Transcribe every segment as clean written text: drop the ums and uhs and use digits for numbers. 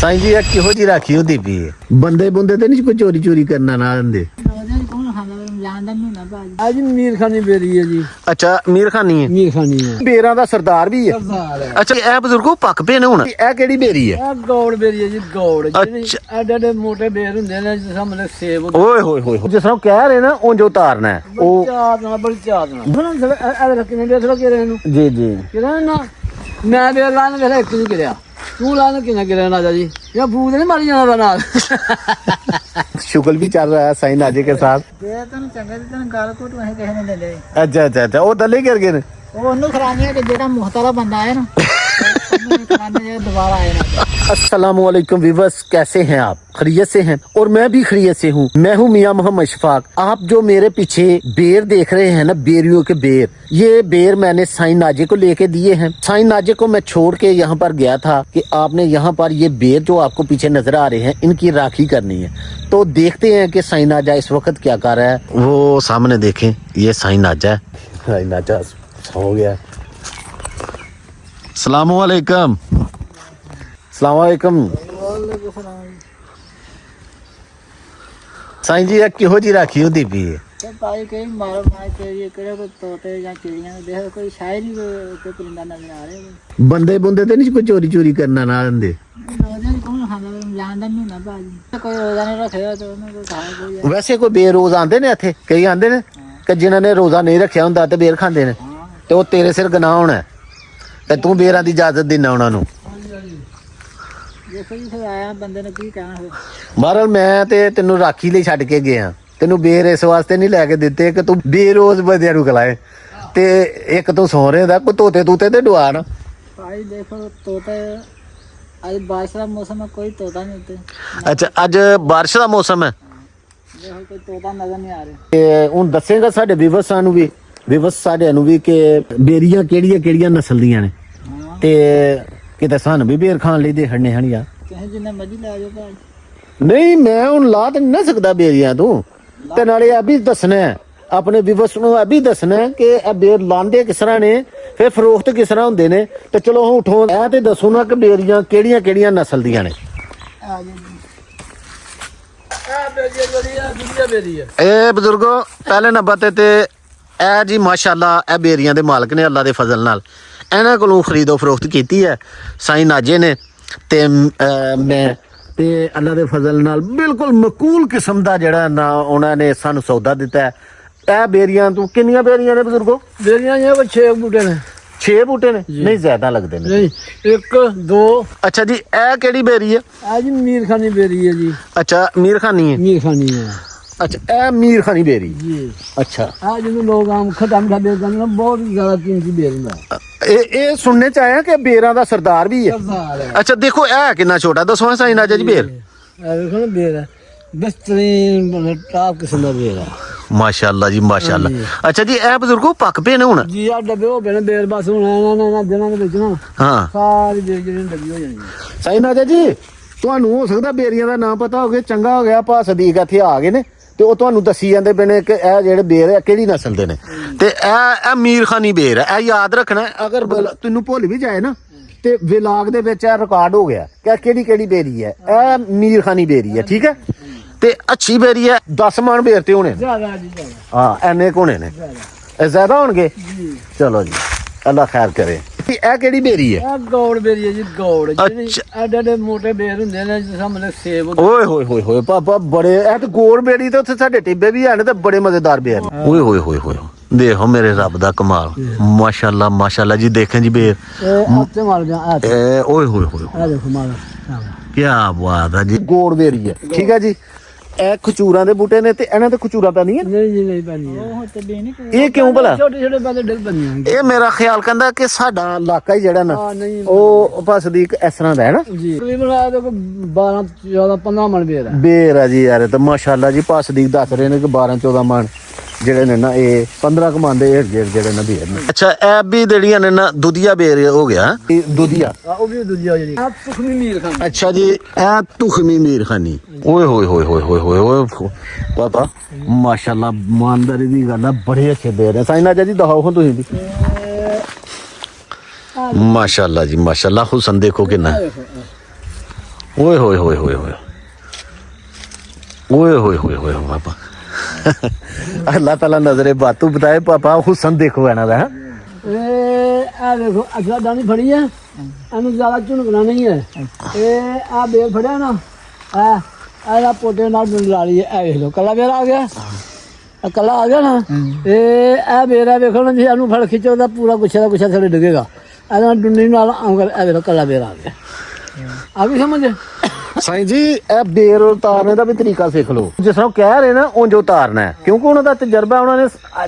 ਸਾਈਂ ਜੀ ਕਿਹੋ ਜੀ ਰਾਖੀ ਹੁੰਦੀ ਪਈ ਬੰਦੇ ਬੁੰਦੇ ਤੇ ਨਹੀਂ ਕੋਈ ਚੋਰੀ ਚੋਰੀ ਕਰਨਾ ਨਾ ਦਿੰਦੇ। आज मीर खानी बेरी है जी। अच्छा मीर खानी है। मीर खानी है बेरा दा सरदार भी है। अच्छा ए बुजुर्गो पक पे ने हुन ए केड़ी बेरी है? ए गौड़ बेरी है जी गौड़। अच्छा एडे एडे मोटे बेर हुंदे ने जिस सामने सेब ओए होए होए जिस तरह कह रहे ना उंज उतारना है ओ चार ना बड़ी चार ना सुनो ए रखने दे थोड़ा के रहनु जी जी के ना मैं बेर लाने वेले एक नहीं गिरया तू लाने किना गिरया ना जी या भूत नहीं मारी जाना नाल शुक्ल भी चल रहा है साईं नाजे के साथ। ये तो चंगा ते गाल कोट वहीं कहने दे ले। अच्छा अच्छा अच्छा वो दले गिर गए वो ओनु खरानिया के जेड़ा मुहतरा बंदा है ना ओनु खराने दोबारा आए ना। अस्सलामुअलैकुम व्यूअर्स, कैसे हैं आप? खैरियत से हैं? और मैं भी खैरियत से हूँ। मैं हूँ मियां मोहम्मद शफाक। आप जो मेरे पीछे बेर देख रहे हैं ना, बेरियों के बेर, ये बेर मैंने साईं नाजे को लेके दिए हैं। साईं नाजे को मैं छोड़ के यहाँ पर गया था कि आपने यहाँ पर ये बेर जो आपको पीछे नजर आ रहे हैं इनकी राखी करनी है। तो देखते हैं कि साईं नाजा इस वक्त क्या कर रहा है। वो सामने देखें, ये साईं नाजा है। साईं नाजा हो गया। अस्सलामुअलैकुम। अस्सलामुअलैकुम। साईं जी किहो जी राखी होती पी है? भाई कहीं मारो मार के ये करे कोई तोते या चिड़ियां देखो कोई शायद ही कोई परिंदा नजर आ रहे। बंदे बुंदे ते नहीं कोई चोरी चोरी करना ना दिंदे। रोजा कौन खांदा जानदा नहीं ना भाई कोई रोजा नहीं रखे तो उन्हें कोई खाए कोई। वैसे कोई बेरोज आंदे ने इत्थे कई आंदे ने कि जिन्हां ने रोजा नहीं रखिया हुंदा ते बेर खांदे ने ते ओ तेरे सिर गुनाह होना है ते तू बेरां दी इजाजत देना उन्हां नूं। देखो जी फिर आया बंदे ने की कहना फिर। बहरहाल मैं ते तेनू राखी ਲਈ ਛੱਡ ਕੇ ਗਿਆ तेनू बेर इस वास्ते नहीं लैके दिते कि तू बेरोज बंदियां नूं खलाए ते एक तू सौ रहे दा कोई तोते तूते ते डुआ ना। भाई देखो तोते आज बारिश का मौसम है कोई तोता नहीं होते। अच्छा अज बारिश का मौसम है देखो कोई तोता नजर नहीं आ रहे। ਤੇ ਹੁਣ ਦੱਸੇਗਾ ਸਾਡੇ ਵਿਵਸਾਂ ਨੂੰ ਵੀ ਵਿਵਸ ਸਾਡਿਆਂ ਨੂੰ ਵੀ ਕਿ ਬੇਰੀਆਂ ਕਿਹੜੀਆਂ ਕਿਹੜੀਆਂ ਨਸਲ ਦੀਆਂ ਨੇ ਤੇ ਕਿਤੇ ਸਾਨੂੰ ਵੀ ਬੇਰ ਖਾਣ ਲਈ ਦੇ ਹੜਨੇ ਹਨ ਯਾਰ। ਕਹੇ ਜਿੰਨਾ ਮਰਜ਼ੀ ਲੈ ਜਾਓ ਭਾਈ। ਨਹੀਂ ਮੈਂ ਹੁਣ ਲਾ ਤੇ ਨਾ ਸਕਦਾ ਬੇਰੀਆਂ ਤੂੰ ਤੇ ਨਾਲੇ ਆ ਵੀ ਦੱਸਣਾ ਆਪਣੇ ਵਿਵਸ ਨੂੰ ਆ ਵੀ ਦੱਸਣਾ ਕਿ ਇਹ ਬੇਰ ਲਾਂਦੇ ਕਿਸ ਤਰ੍ਹਾਂ ਨੇ ਫਿਰ ਫਰੋਖਤ ਕਿਸ ਤਰ੍ਹਾਂ ਹੁੰਦੇ ਨੇ ਤੇ ਚਲੋ ਹੁਣ ਉਠੋ ਇਹ ਤੇ ਦੱਸੋ ਨਾ ਕਿ ਬੇਰੀਆਂ ਕਿਹੜੀਆਂ ਕਿਹੜੀਆਂ ਨਸਲ ਦੀਆਂ ਨੇ। ਆ ਜੀ ਆ ਬੇਰੀ ਵਧੀਆ ਦੁਨੀਆ ਬੇਰੀ ਹੈ। ਇਹ ਬਜ਼ੁਰਗੋ ਪਹਿਲੇ ਨੰਬਰ ਤੇ ਇਹ ਜੀ ਮਾਸ਼ਾਅੱਲਾ ਇਹ ਬੇਰੀਆਂ ਦੇ ਮਾਲਕ ਨੇ ਅੱਲਾ ਦੇ ਫਜ਼ਲ ਨਾਲ ਇਹਨਾਂ ਕੋਲੋਂ ਖਰੀਦੋ ਫਰੋਖਤ ਕੀਤੀ ਹੈ ਸਾਈਂ ਨਾਜੇ ਨੇ ਤੇ ਮੈਂ ਤੇ ਅੱਲਾ ਦੇ ਫਜ਼ਲ ਨਾਲ ਬਿਲਕੁਲ ਮਕੂਲ ਕਿਸਮ ਦਾ ਜਿਹੜਾ ਨਾ ਉਹਨਾਂ ਨੇ ਸਾਨੂੰ ਸੌਦਾ ਦਿੱਤਾ ਹੈ। ਇਹ ਬੇਰੀਆਂ ਤੂੰ ਕਿੰਨੀਆਂ ਬੇਰੀਆਂ ਨੇ ਬਜ਼ੁਰਗੋ? ਬੇਰੀਆਂ ਇਹ 6 ਬੂਟੇ ਨੇ। 6 ਬੂਟੇ ਨੇ? ਨਹੀਂ ਜ਼ਿਆਦਾ ਲੱਗਦੇ ਨੇ। ਨਹੀਂ 1 2। ਅੱਛਾ ਜੀ ਇਹ ਕਿਹੜੀ ਬੇਰੀ ਹੈ? ਆ ਜੀ ਮੀਰ ਖਾਨੀ ਬੇਰੀ ਹੈ ਜੀ। ਅੱਛਾ ਮੀਰ ਖਾਨੀ ਹੈ। ਮੀਰ ਖਾਨੀ ਹੈ। अच्छा ए मीर खानी बेरी जी। अच्छा आज जो लोग आम खत्म कर देते हैं बहुत ज्यादा कीमती बेर है। ए सुनने च आया कि बेरा दा सरदार भी है। अच्छा देखो ए कितना छोटा दसो साईं नाजा जी बेर देखो ना बेर है बेहतरीन टॉप किस्म का बेर है माशाल्लाह जी माशाल्लाह। अच्छा जी ए बुजुर्गो पक पे ने हुन जी आ डब्बे हो गए बेर बस हुन ना दिनां दे विच ना हां सारी बेर ਜਿਹੜੀ ਡੱਬੀ ਹੋ ਜਾਣੀ। ਸਾਈਂ ਨਾਜਾ ਜੀ ਤੁਹਾਨੂੰ ਹੋ ਸਕਦਾ ਬੇਰੀਆਂ ਦਾ ਨਾਮ ਪਤਾ ਹੋਵੇ ਚੰਗਾ ਹੋ ਗਿਆ ਭਾ ਸਦੀਕ ਇੱਥੇ ਆ ਗਏ ਨੇ ਤੇ ਉਹ ਤੁਹਾਨੂੰ ਦੱਸੀ ਜਾਂਦੇ ਪਏ ਨੇ ਕਿ ਇਹ ਜਿਹੜੇ ਬੇਰ ਆ ਕਿਹੜੀ ਨਸਲ ਦੇ ਨੇ ਤੇ ਇਹ ਮੀਰ ਖਾਨੀ ਬੇਰ ਹੈ। ਇਹ ਯਾਦ ਰੱਖਣਾ ਅਗਰ ਤੈਨੂੰ ਭੁੱਲ ਵੀ ਜਾਏ ਨਾ ਤੇ ਵਿਲਾਗ ਦੇ ਵਿੱਚ ਇਹ ਰਿਕਾਰਡ ਹੋ ਗਿਆ ਕਿ ਕਿਹੜੀ ਕਿਹੜੀ ਬੇਰੀ ਹੈ। ਇਹ ਮੀਰ ਖਾਨੀ ਬੇਰੀ ਹੈ ਠੀਕ ਹੈ ਤੇ ਅੱਛੀ ਬੇਰੀ ਹੈ। 10 ਮਣ ਬੇਰ ਤੇ ਹੋਣੇ ਜ਼ਿਆਦਾ ਜੀ ਜ਼ਿਆਦਾ। ਹਾਂ ਐਨੇ ਕੋਣੇ ਨੇ ਇਹ ਜ਼ਿਆਦਾ ਹੋਣਗੇ ਜੀ। ਚਲੋ ਜੀ ਅੱਲਾ ਖੈਰ ਕਰੇ। ਇਹ ਕਿਹੜੀ ਬੇਰੀ ਹੈ? ਇਹ ਗੌੜ ਬੇਰੀ ਹੈ ਜੀ ਗੌੜ ਜਿਹੜੇ ਐਡੇ ਐਡੇ ਮੋਟੇ ਬੇਰ ਹੁੰਦੇ ਨੇ ਜਿਸ ਸਾਹਮਣੇ ਸੇਬ। ਓਏ ਹੋਏ ਹੋਏ ਹੋਏ ਪਾਪਾ ਬੜੇ ਇਹ ਤੇ ਗੋੜ ਬੇਰੀ ਤੇ ਉੱਥੇ ਸਾਡੇ ਟਿੱਬੇ ਵੀ ਹਨ ਤੇ ਬੜੇ ਮਜ਼ੇਦਾਰ ਬੇਰ ਨੇ। ਓਏ ਹੋਏ ਹੋਏ ਹੋਏ ਦੇਖੋ ਮੇਰੇ ਰੱਬ ਦਾ ਕਮਾਲ ਮਾਸ਼ਾਅੱਲਾ ਮਾਸ਼ਾਅੱਲਾ ਜੀ ਦੇਖੇ ਜੀ ਬੇਰ ਹੱਥ ਮਾਰ ਜਾ ਆ ਓਏ ਹੋਏ ਹੋਏ ਆ ਦੇਖੋ ਮਾਰ ਕੀ ਬਾਤ ਹੈ ਜੀ। ਗੋੜ ਬੇਰੀ ਹੈ ਠੀਕ ਹੈ ਜੀ। ਇਹ ਖਚੂਰਾਂ ਦੇ ਬੂਟੇ ਨੇ ਤੇ ਇਹਨਾਂ ਤੇ ਖਚੂਰਾਂ ਪੈਂਦੀਆਂ ਨਹੀਂ ਜੀ ਨਹੀਂ ਪੈਂਦੀ ਉਹ ਤੇ ਵੀ ਨਹੀਂ। ਇਹ ਕਿਉਂ ਭਲਾ? ਛੋਟੇ ਛੋਟੇ ਪਾਸੇ ਡਿੱਗ ਪੈਂਦੀਆਂ। ਇਹ ਮੇਰਾ ਖਿਆਲ ਕਹਿੰਦਾ ਕਿ ਸਾਡਾ ਇਲਾਕਾ ਹੀ ਜਿਹੜਾ ਨਾ ਉਹ ਸਦੀਕ ਇਸ ਤਰ੍ਹਾਂ ਦਾ ਹੈ ਨਾ ਜੀ। ਤਕਰੀਬਨ ਆ ਦੇਖੋ 12 14 15 ਮਣ ਬੇਰ ਹੈ। ਬੇਰ ਆ ਜੀ ਯਾਰ ਤੇ ਮਾਸ਼ਾਅੱਲਾ ਜੀ ਭਾ ਸਦੀਕ ਦੱਸ ਰਹੇ ਨੇ ਕਿ 12 14 ਮਣ ਜਿਹੜੇ ਨੇ ਨਾ ਇਹ 15 ਕਮਾਂਦੇ ਜਿਹੜੇ ਨਾ ਬੇਰ ਨੇ। ਅੱਛਾ ਇਹ ਵੀ ਜਿਹੜੀਆਂ ਨੇ ਨਾ ਦੁਧੀਆ ਬੇਰ ਹੋ ਗਿਆ ਇਹ ਦੁਧੀਆ ਉਹ ਵੀ ਦੂਜੀ ਜਿਹੜੀ ਆ ਤੁਖਮੀ ਮੀਰ ਖਾਨ। ਅੱਛਾ ਜੀ ਇਹ ਤੁਖਮੀ ਮੀਰ ਖਾਨੀ। ਓਏ ਹੋਏ ਹੋਏ ਹੋਏ ਹੋਏ ਹੋਏ ਹੋਏ ਪਾਪਾ ਮਾਸ਼ਾਅੱਲਾ ਇਮਾਨਦਾਰੀ ਦੀ ਗੱਲ ਆ ਬੜੇ ਅੱਛੇ ਬੇਰ ਨੇ। ਸਾਈਂ ਨਾਜਾ ਜੀ ਦਿਖਾਓ ਹੁਣ ਤੁਸੀਂ ਵੀ ਮਾਸ਼ਾਅੱਲਾ ਜੀ ਮਾਸ਼ਾਅੱਲਾ ਹੁਸਨ ਦੇਖੋ ਕਿੰਨਾ ओए होए होए होए होए ओए होए होए होए पापा अल्लाह ताला नजरे बातू बताए पापा हुसन देखो है ना है ਇਹ ਆ ਵੇਖੋ ਅਸਲਾ ਦਾਣੀ ਫੜੀ ਹੈ ਇਹਨੂੰ ਜ਼ਿਆਦਾ ਝੁਣਕਣਾ ਨਹੀਂ ਹੈ ਇਹ ਆ ਬੇਰ ਫੜਿਆ ਨਾ ਆ ਇਹਦਾ ਪੋਟੇ ਨਾਲ ਡੰਡ ਲਾ ਲਈ ਇਹ ਵੇਖ ਲਓ ਕੱਲਾ ਬੇਰ ਆ ਗਿਆ ਆ ਕੱਲਾ ਆ ਗਿਆ ਨਾ ਇਹ ਬੇਰ ਆ ਵੇਖੋ ਨਾ ਜੇ ਇਹਨੂੰ ਫੜ ਖਿੱਚੋ ਤਾਂ ਪੂਰਾ ਗੁੱਛਾ ਦਾ ਗੁੱਛਾ ਥੱਲੇ ਡਿੱਗੇਗਾ ਇਹਦਾ ਡੁੰਨੀ ਨਾਲ ਆਉਂਗਾ ਇਹ ਵੇਖੋ ਕੱਲਾ ਬੇਰ ਆ ਗਿਆ ਆ ਵੀ ਸਮਝ ਸਾਈਂ ਜੀ ਇਹ ਬੇਰ ਉਤਾਰਨੇ ਦਾ ਵੀ ਤਰੀਕਾ ਸਿੱਖ ਲਓ ਜਿਸ ਤਰ੍ਹਾਂ ਕਹਿ ਰਹੇ ਨਾ ਉਂਝ ਉਤਾਰਨਾ ਹੈ ਕਿਉਂਕਿ ਉਹਨਾਂ ਦਾ ਤਜਰਬਾ ਉਹਨਾਂ ਨੇ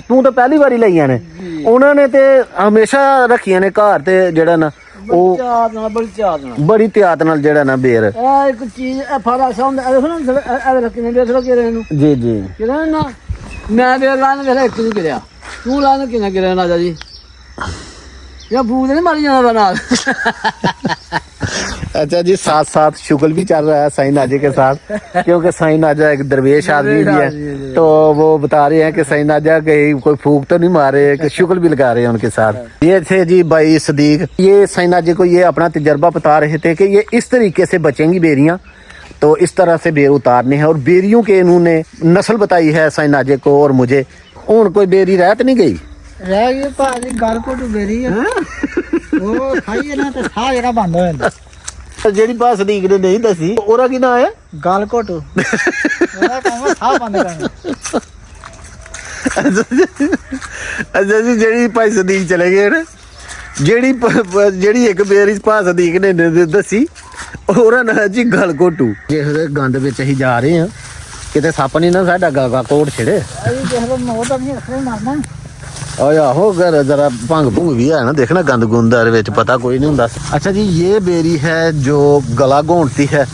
ਤੂੰ ਤਾਂ ਪਹਿਲੀ ਵਾਰੀ ਲਈਆਂ ਨੇ ਉਹਨਾਂ ਨੇ ਤੇ ਹਮੇਸ਼ਾ ਰੱਖੀਆਂ ਨੇ ਘਰ ਤੇ ਜਿਹੜਾ ਨਾ ਉਹ ਬੜੀ ਚਾਹਤ ਨਾਲ ਬੜੀ ਤਿਆਤ ਨਾਲ ਜਿਹੜਾ ਨਾ ਬੇਰ ਇਹ ਇੱਕ ਚੀਜ਼ ਇਹ ਫਾਰਾ ਸਾਹਮਣੇ ਇਹ ਦੇਖੋ ਨਾ ਇਹ ਰੱਖਣੇ ਦੇਖ ਲਓ ਕਿਹੜੇ ਨੂੰ ਜੀ ਜੀ ਕਿਹੜਾ ਨਾ ਮੈਂ ਬੇਰ ਲਾਣ ਵੇਲੇ ਇੱਕ ਨਹੀਂ ਗਿਰਿਆ ਤੂੰ ਲਾਣ ਕਿੰਨਾ ਗਿਰਿਆ ਨਾ ਜੀ या बूंद नहीं मारी जाना बना अच्छा जी साथ साथ शुगल भी चल रहा है साईं नाजे के साथ क्योंकि साईं नाजा एक दरवेश आदमी भी है तो वो बता रहे हैं कि साईं नाजा कहीं कोई फूक तो नहीं मारे कि शुगल भी लगा रहे हैं उनके साथ ये थे जी भाई सदीक ये साईं नाजे को ये अपना तजर्बा बता रहे थे कि ये इस तरीके से बचेंगी बेरियां तो इस तरह से बेर उतारने हैं और बेरियों के इन्होंने नस्ल बताई है साईं नाजे को और मुझे उन कोई बेरी रहत नहीं गई ਰਹਿ ਗਈ ਭਾਜੀ ਗੱਲ ਕੋਟ ਬੇਰੀ ਆ ਉਹ ਖਾਈਏ ਨਾ ਤੇ ਸਾਹ ਜਿਹੜਾ ਬੰਦ ਹੋ ਜਾਂਦਾ ਜਿਹੜੀ ਬਾਤ ਸਦੀਕ ਨੇ ਨਹੀਂ ਦੱਸੀ ਉਹਦਾ ਕੀ ਨਾਂ ਹੈ ਗੱਲ ਕੋਟ ਉਹਦਾ ਕੰਮ ਸਾਹ ਬੰਦ ਕਰਨਾ ਅੱਛਾ ਜੀ ਜਿਹੜੀ ਭਾਈ ਸਦੀਕ ਚਲੇ ਗਏ ਨਾ ਜਿਹੜੀ ਇੱਕ ਬੇਰੀ ਭਾਈ ਸਦੀਕ ਨੇ ਦੱਸੀ ਉਹਦਾ ਨਾਂ ਜੀ ਗਲ ਘੋਟੂ ਜਿਹਦੇ ਗੰਦ ਵਿੱਚ ਅਸੀਂ ਜਾ ਰਹੇ ਹਾਂ ਕਿਤੇ ਸੱਪ ਨਹੀਂ ਨਾ ਸਾਡਾ ਗਾਗਾ ਕੋਟ ਛਿੜੇ ਇਹ ਜਿਹੜਾ ਮੋਹ ਤਾਂ ਨਹੀਂ ਰੱਖਣੇ ਮਾਰਨਾ आहो घर जरा भंग भुंग भी है ना देखना गंद गुंद पता कोई नहीं होता अच्छा जी ये बेरी है जो गला घोंटती है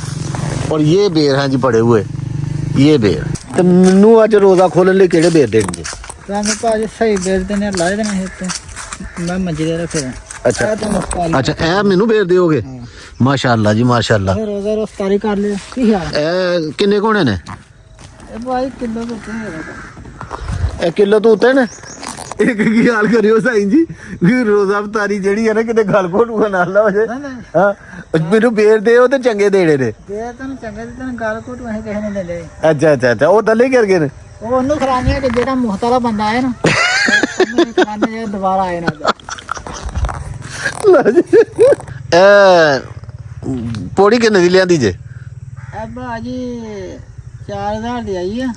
और ये बेर है जी पड़े हुए ये बेर तो मैनू अज रोजा खोलने लिए केड़े बेर देंगे ਸਾਨੂੰ ਭਾਜੀ ਸਹੀ ਬੇਰ ਦੇਣੇ ਲਾਏ ਦੇਣੇ ਇੱਥੇ ਮੈਂ ਮੰਜਰੇ ਰੱਖੇ अच्छा अच्छा ए मैनू बेर दोगे माशाअल्लाह जी माशाअल्लाह ਰੋਜ਼ਾ ਰਫਤਾਰੀ ਕਰ ਲਿਓ ਕੀ ਹਾਲ ए किन्ने कोने ने ਇਹ ਭਾਈ ਕਿਲੋ ਕਿੱਥੇ ਹੈਗਾ ए किलो तो उते ने एक की हाल करियो साईं जी रोजा अवतारी ਜਿਹੜੀ ਹੈ ਨਾ ਕਿਤੇ ਗੱਲ ਘੋਟੂਗਾ ਨਾਲ ਨਾ ਹੋ ਜਾਏ ਹਾਂ ਮੈਨੂੰ ਬੇਰ ਦਿਓ ਤੇ ਚੰਗੇ ਦੇਣੇ ਨੇ ਬੇਰ ਤੈਨੂੰ ਚੰਗੇ ਦੇ ਤੈਨੂੰ ਗੱਲ ਕੋਟ ਅਸੀਂ ਕਿਸੇ ਨੇ ਦੇ ਲਏ ਅੱਛਾ ਅੱਛਾ ਅੱਛਾ ਉਹ ਦੱਲੇ ਕਰ ਗਏ ਨੇ ਉਹ ਉਹਨੂੰ ਖਰਾਨੀਆਂ ਕਿ ਜਿਹੜਾ ਮੁਹਤਾਲਾ ਬੰਦਾ ਆਇਆ ਨਾ ਉਹਨੂੰ ਖਰਾਨੇ ਜਿਹੜਾ ਦੁਬਾਰਾ ਆਏ ਨਾ ਪੌੜੀ ਕਿੰਨੇ ਦੀ ਲਿਆਂਦੀ ਜੇ ਇਹ ਭਾਜੀ 4000 ਦੀ ਆਈ ਆ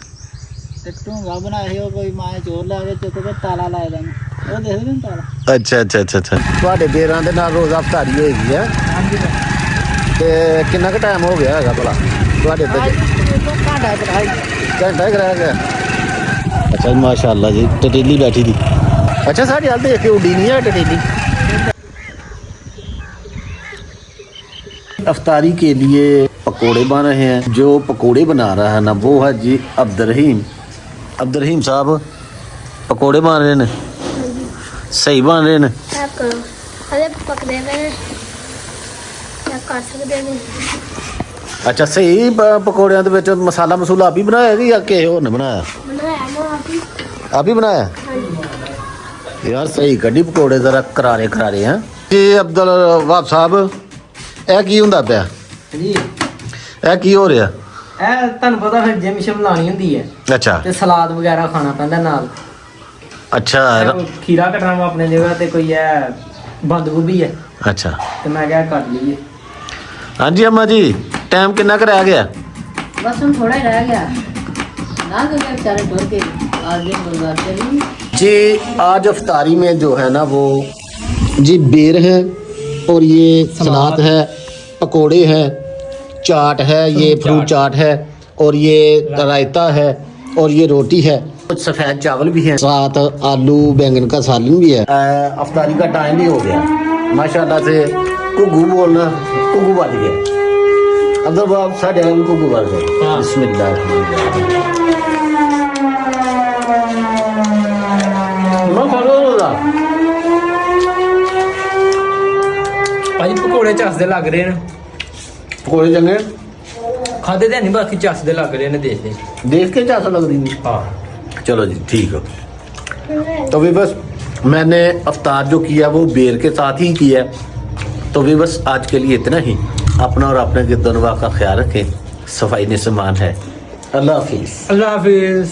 ਤੇ ਢੂੰਗਾ ਬਣਾਇਆ ਸੀ ਉਹ ਕੋਈ ਮਾਂ ਚੋਰ ਲੈ ਕੇ ਚੁੱਕ ਕੇ ਤਾਲਾ ਲਾਇਆ ਲੈਣ ਉਹ ਦੇਖ ਲੈ ਤਾਲਾ ਅੱਛਾ ਅੱਛਾ ਅੱਛਾ ਅੱਛਾ ਤੁਹਾਡੇ ਬੇਰਾਂ ਦੇ ਨਾਲ ਰੋਜ਼ਾ ਅਫਤਾਰੀ ਹੋਏਗੀ ਹੈ ਹਾਂਜੀ ਤੇ ਕਿੰਨਾ ਕੁ ਟਾਈਮ ਹੋ ਗਿਆ ਹੈਗਾ ਭਲਾ ਤੁਹਾਡੇ ਤੇ ਘੰਟਾ ਕਰਾਈ ਘੰਟਾ ਹੀ ਕਰਾਇਆ ਗਿਆ ਅੱਛਾ ਮਾਸ਼ਾਅੱਲਾ ਜੀ ਟਟੇਲੀ ਬੈਠੀ ਦੀ अच्छा साढ़े हाल देख के उड़ी नहीं है टटेली अफ्तारी के लिए पकोड़े बन रहे हैं जो पकोड़े बना रहा है ना वो है जी अब्दुल रहीम साहब पकोड़े बन रहे हैं सही बन रहे हैं अच्छा सही पकोड़ियां दे विच मसाला मसूला आप ही बनाया कि या किसी होर ने बनाया आप ही बनाया यार सही कड्डी पकोड़े जरा करारे करारे हैं जी अब्दुल वहाब साहब ਇਹ ਕੀ ਹੁੰਦਾ ਪਿਆ ਜੀ ਇਹ ਕੀ ਹੋ ਰਿਹਾ ਇਹ ਤੁਹਾਨੂੰ ਪਤਾ ਫਿਰ ਜਿਮ ਸ਼ਿਮ ਲਾਣੀ ਹੁੰਦੀ ਹੈ ਅੱਛਾ ਤੇ ਸਲਾਦ ਵਗੈਰਾ ਖਾਣਾ ਪੈਂਦਾ ਨਾਲ ਅੱਛਾ ਇਹ ਖੀਰਾ ਕੱਟਣਾ ਵਾ ਆਪਣੇ ਜਗ੍ਹਾ ਤੇ ਕੋਈ ਹੈ ਬੰਦ ਗੋਭੀ ਹੈ ਅੱਛਾ ਤੇ ਮੈਂ ਕਿਹਾ ਕੱਟ ਲਈਏ ਹਾਂਜੀ अम्मा जी टाइम कितना का रह गया बस हम थोड़ा ही रह गया ना तो क्या बेचारे ढोल के आगे गुजार चली जी आज अफ्तारी में जो है ना वो जी बेर है और ये सलाद है पकोड़े हैं चाट है ये फ्रूट चाट है और ये रायता है और ये रोटी है कुछ सफ़ेद चावल भी है साथ आलू बैंगन का सालन भी है अफ्तारी का टाइम भी हो गया माशाल्लाह से घुग्गू बोलना घुग्गू बज गया अब्दुल बाब साढ़े घुग्गू बज गया बिस्मिल्लाह ਭਾਜੀ ਪਕੌੜੇ ਚੱਸਦੇ ਲੱਗ ਰਹੇ ਨੇ पकौड़े चंगे ਖਾਦੇ ਤੇ ਨਹੀਂ ਬਾਕੀ ਚੱਸਦੇ ਲੱਗ ਰਹੇ ਨੇ ਦੇਖਦੇ देख के चासा लग रही है ਹਾਂ चलो जी ठीक है तो भी बस मैंने अफ्तार जो किया वो बेर के साथ ही किया तो भी बस आज के लिए इतना ही अपना और अपने गिरदनवा का ख्याल रखें। सफाई ने समान है। अल्लाह हाफिज। अल्लाह हाफिज।